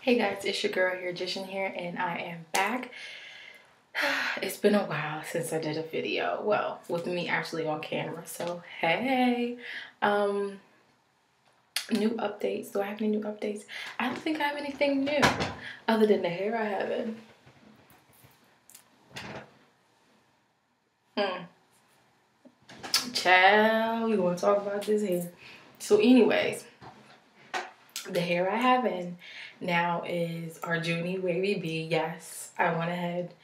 Hey guys, it's your girl here, Jishin here, and I am back. It's been a while since I did a video. Well, with me actually on camera. So hey, new updates. Do I have any new updates? I don't think I have anything new other than the hair I have in. Child, we want to talk about this hair. So anyways, the hair I have in now is Arjuni Wavy B. Yes, I went ahead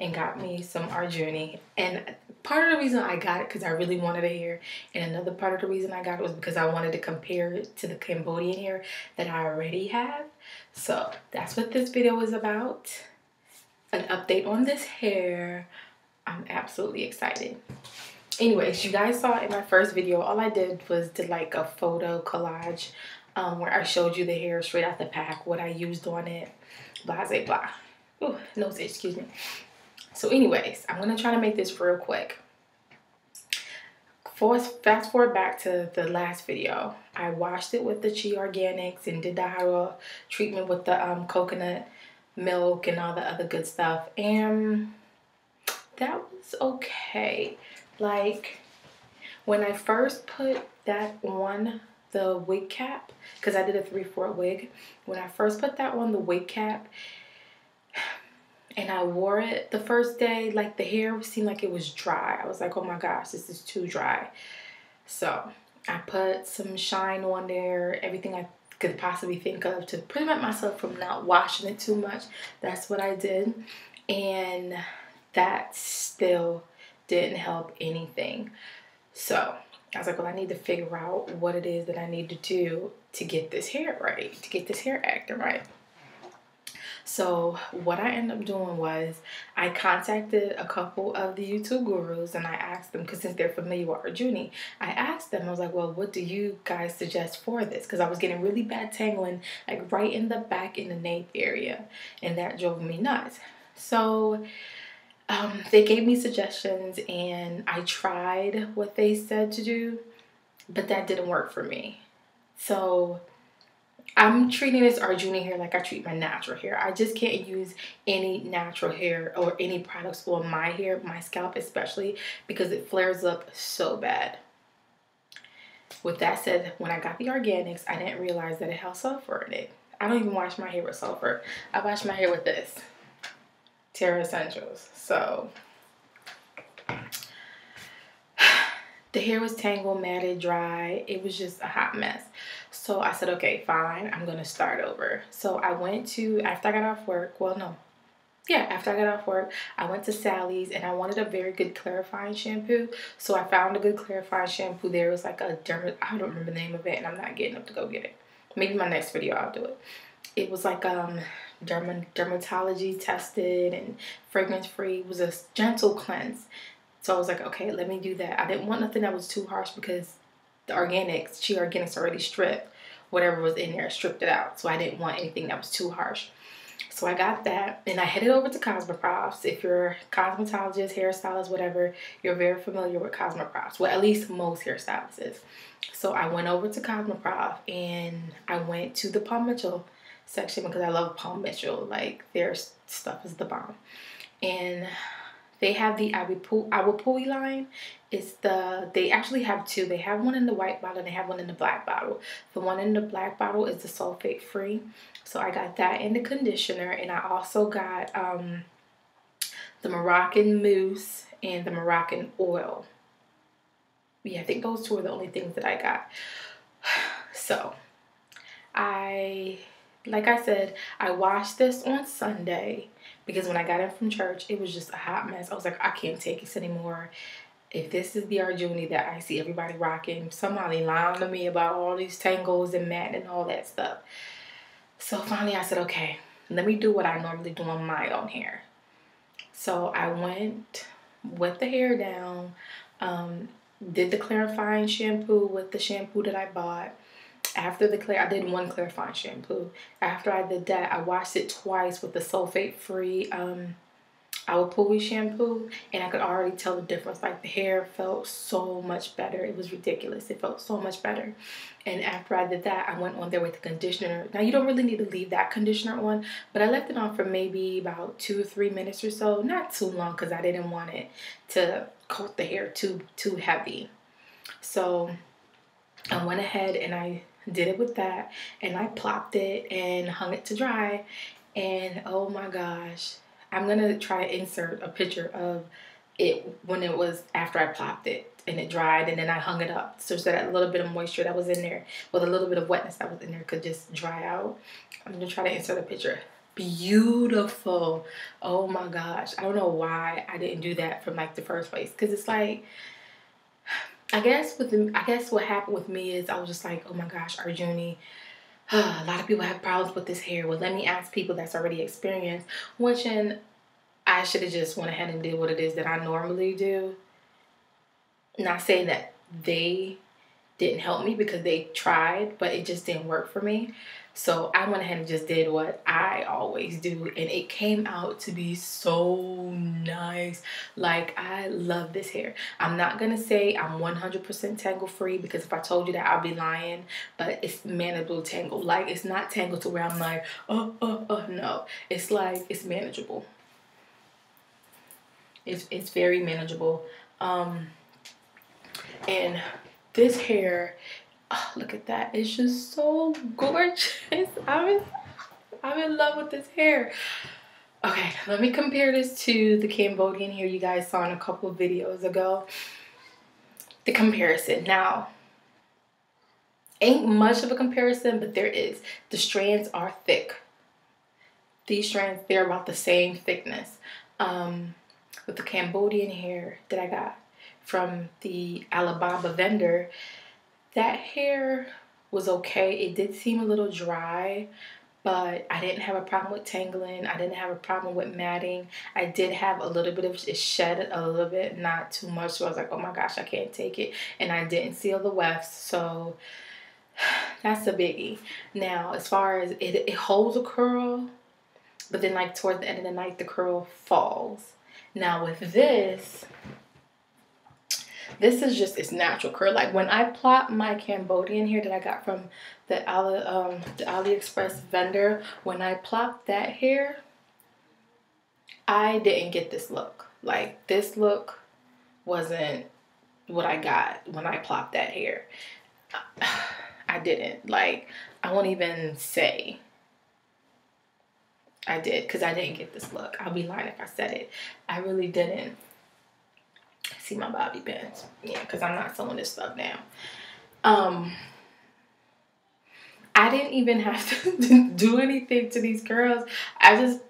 and got me some Arjuni. And part of the reason I got it because I really wanted a hair. And another part of the reason I got it was because I wanted to compare it to the Cambodian hair that I already have. So that's what this video is about. An update on this hair. I'm absolutely excited. Anyways, you guys saw in my first video, all I did was did like a photo collage where I showed you the hair straight out the pack, what I used on it, blah, blah, blah. Ooh, nose itch, excuse me. So anyways, I'm going to try to make this real quick. Fast forward back to the last video. I washed it with the Chi Organics and did the hydro treatment with the coconut milk and all the other good stuff. And that was okay. Like, when I first put that on the wig cap, because I did a 3/4 wig. When I first put that on the wig cap, and I wore it the first day, like the hair seemed like it was dry. I was like, oh my gosh, this is too dry. So I put some shine on there, everything I could possibly think of to prevent myself from not washing it too much. That's what I did. And that still didn't help anything. So I was like, well, I need to figure out what it is that I need to do to get this hair right, to get this hair acting right. So what I ended up doing was I contacted a couple of the YouTube gurus and I asked them, because since they're familiar with Arjuni, I asked them, I was like, well, what do you guys suggest for this? Because I was getting really bad tangling, like right in the back in the nape area, and that drove me nuts. So they gave me suggestions and I tried what they said to do, but that didn't work for me. So I'm treating this Arjuni hair like I treat my natural hair. I just can't use any natural hair or any products on my hair, my scalp especially, because it flares up so bad. With that said, when I got the organics, I didn't realize that it had sulfur in it. I don't even wash my hair with sulfur. I wash my hair with this, Terra Essentials. So the hair was tangled, matted, dry. It was just a hot mess. So I said, okay, fine, I'm gonna start over. So I went to, after I got off work, after I got off work, I went to Sally's and I wanted a very good clarifying shampoo. So I found a good clarifying shampoo there. It was like a I don't remember the name of it and I'm not getting up to go get it. Maybe my next video I'll do it. It was like dermatology tested and fragrance free. It was a gentle cleanse. So I was like, okay, let me do that. I didn't want nothing that was too harsh because the organics, Chi Organics already stripped whatever was in there, stripped it out. So I didn't want anything that was too harsh. So I got that and I headed over to Cosmoprof. If you're a cosmetologist, hairstylist, whatever, you're very familiar with Cosmoprof. Well, at least most hairstylists is. So I went over to Cosmoprof and I went to the Paul Mitchell section because I love Paul Mitchell. Like, their stuff is the bomb. And they have the AWAPHUI line. They actually have two. They have one in the white bottle and they have one in the black bottle. The one in the black bottle is the sulfate free. So I got that in the conditioner, and I also got the Moroccan mousse and the Moroccan oil. Yeah, I think those two are the only things that I got. So like I said, I washed this on Sunday because when I got in from church, it was just a hot mess. I was like, I can't take this anymore. If this is the Arjuni that I see everybody rocking, somebody lying to me about all these tangles and mat and all that stuff. So finally I said, okay, let me do what I normally do on my own hair. So I went with the hair down, did the clarifying shampoo with the shampoo that I bought. After I did one clarifying shampoo. After I did that, I washed it twice with the sulfate-free AWAPHUI shampoo, and I could already tell the difference. Like the hair felt so much better. It was ridiculous. It felt so much better. And after I did that, I went on there with the conditioner. Now you don't really need to leave that conditioner on, but I left it on for maybe about 2 or 3 minutes or so. Not too long, because I didn't want it to coat the hair too heavy. So I went ahead and I did it with that, and I plopped it and hung it to dry. And oh my gosh, I'm gonna try to insert a picture of it when it was after I plopped it and it dried, and then I hung it up so that a little bit of moisture that was in there with a little bit of wetness that was in there could just dry out. I'm gonna try to insert a picture. Beautiful. Oh my gosh, I don't know why I didn't do that from like the first place, because it's like, I guess what happened with me is I was just like, oh my gosh, Arjuni, a lot of people have problems with this hair. Well, let me ask people that's already experienced, which, and I should have just went ahead and did what it is that I normally do. Not saying that they didn't help me, because they tried, but it just didn't work for me. So I went ahead and just did what I always do, and it came out to be so nice. Like, I love this hair. I'm not gonna say I'm 100% tangle free, because if I told you that, I'll be lying. But it's manageable tangle. Like, it's not tangled to where I'm like, oh, no. It's like, it's manageable. It's very manageable. And this hair, oh, look at that. It's just so gorgeous. I'm in love with this hair. Okay, let me compare this to the Cambodian hair you guys saw in a couple of videos ago. The comparison. Now, ain't much of a comparison, but there is. The strands are thick. These strands, they're about the same thickness. With the Cambodian hair that I got from the Alibaba vendor, that hair was okay. It did seem a little dry, but I didn't have a problem with tangling. I didn't have a problem with matting. I did have a little bit of, it shed a little bit, not too much. So I was like, oh my gosh, I can't take it. And I didn't seal the wefts, so that's a biggie. Now, as far as it holds a curl, but then like towards the end of the night, the curl falls. Now with this is just its natural curl. Like when I plop my Cambodian hair that I got from the AliExpress vendor, when I plopped that hair, I didn't get this look. Like this look wasn't what I got when I plopped that hair. I didn't. Like, I won't even say I did, because I didn't get this look. I'll be lying if I said it. I really didn't. See my bobby pins. Yeah, because I'm not sewing this stuff down. I didn't even have to do anything to these curls. I just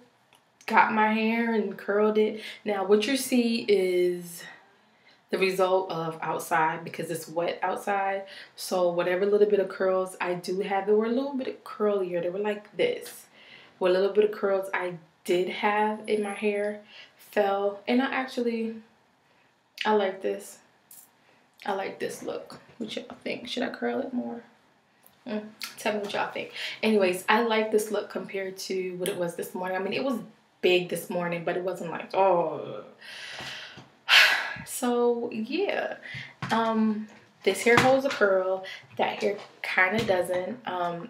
got my hair and curled it. Now, what you see is the result of outside, because it's wet outside. So whatever little bit of curls I do have, they were a little bit curlier. They were like this. What little bit of curls I did have in my hair fell. And I like this. I like this look. What y'all think? Should I curl it more? Tell me what y'all think. Anyways, I like this look compared to what it was this morning. I mean, it was big this morning, but it wasn't like, oh. So, yeah. This hair holds a curl. That hair kind of doesn't.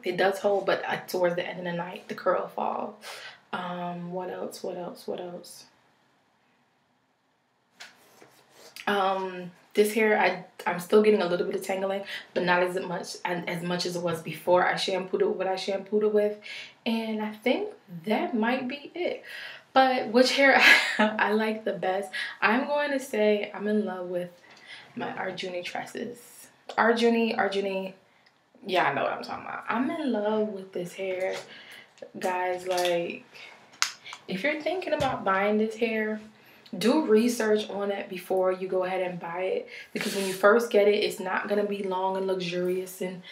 It does hold, but towards the end of the night, the curl falls. What else? This hair, I'm still getting a little bit of tangling, but not as much as it was before I shampooed it with what I shampooed it with. And I think that might be it. But which hair I like the best? I'm going to say I'm in love with my Arjuni tresses. Arjuni, yeah, I know what I'm talking about. I'm in love with this hair, guys. Like, if you're thinking about buying this hair, do research on it before you go ahead and buy it, because when you first get it, it's not going to be long and luxurious and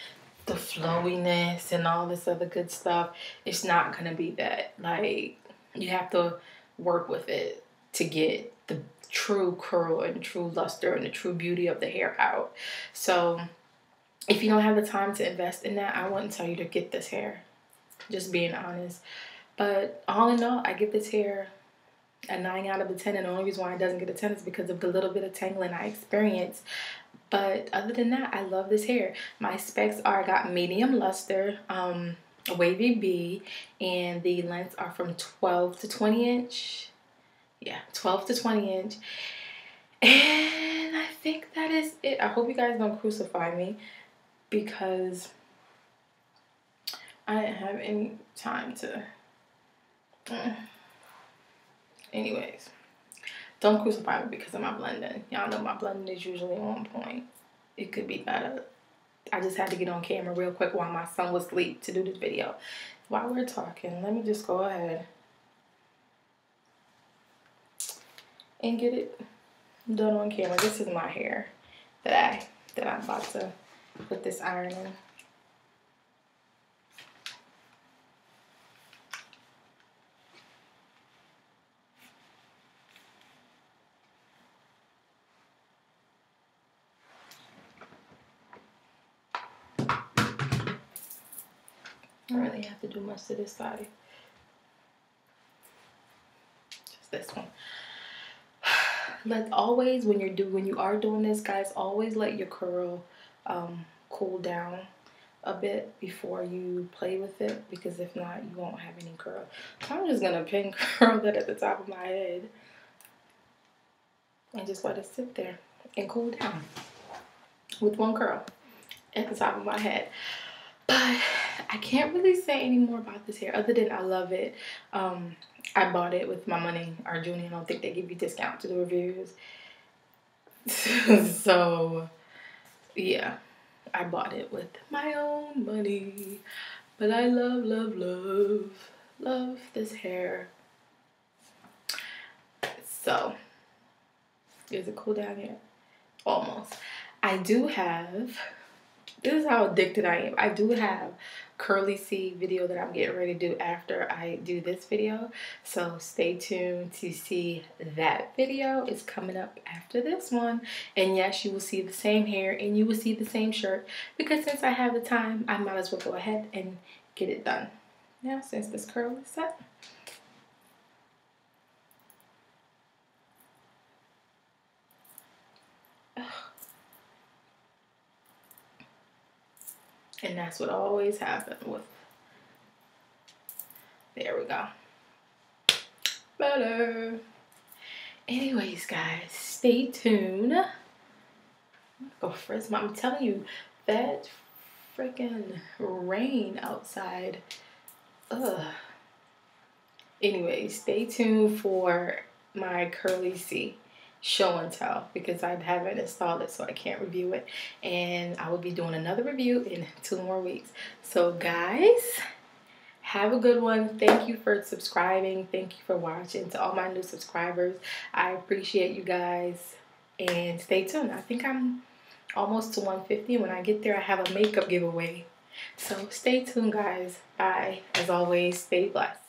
the flowiness and all this other good stuff. It's not going to be that. Like, you have to work with it to get the true curl and true luster and the true beauty of the hair out. So if you don't have the time to invest in that, I wouldn't tell you to get this hair, just being honest. But all in all, I give this hair a 9 out of a 10, and the only reason why it doesn't get a 10 is because of the little bit of tangling I experienced. But other than that, I love this hair. My specs are, I got medium luster, wavy B, and the lengths are from 12 to 20 inch. Yeah, 12 to 20 inch. And I think that is it. I hope you guys don't crucify me because I didn't have any time to... Anyways, don't crucify me because of my blending. Y'all know my blending is usually on point. It could be better. I just had to get on camera real quick while my son was asleep to do this video. While we're talking, let me just go ahead and get it done on camera. This is my hair that I'm about to put this iron in. I don't really have to do much to this side. Just this one. Let always, when you are doing this, guys, always let your curl cool down a bit before you play with it, because if not, you won't have any curl. So I'm just gonna pin curl that at the top of my head and just let it sit there and cool down with one curl at the top of my head. But I can't really say any more about this hair other than I love it. I bought it with my money. Arjuni, I don't think they give you discount to the reviews. So, yeah. I bought it with my own money. But I love, love, love, love this hair. So, is it cool down yet? Almost. I do have... This is how addicted I am. I do have curly C video that I'm getting ready to do after I do this video. So stay tuned to see that video. It's coming up after this one. And yes, you will see the same hair and you will see the same shirt. Because since I have the time, I might as well go ahead and get it done. Now, since this curl is set. And that's what always happens with... There we go. Better. Anyways, guys, stay tuned. Go first. I'm telling you, that freaking rain outside. Ugh. Anyways, stay tuned for my curly C show and tell, because I haven't installed it, so I can't review it, and I will be doing another review in 2 more weeks. So guys, have a good one. Thank you for subscribing. Thank you for watching. To all my new subscribers, I appreciate you guys, and stay tuned. I think I'm almost to 150. When I get there, I have a makeup giveaway, so stay tuned, guys. Bye. As always, stay blessed.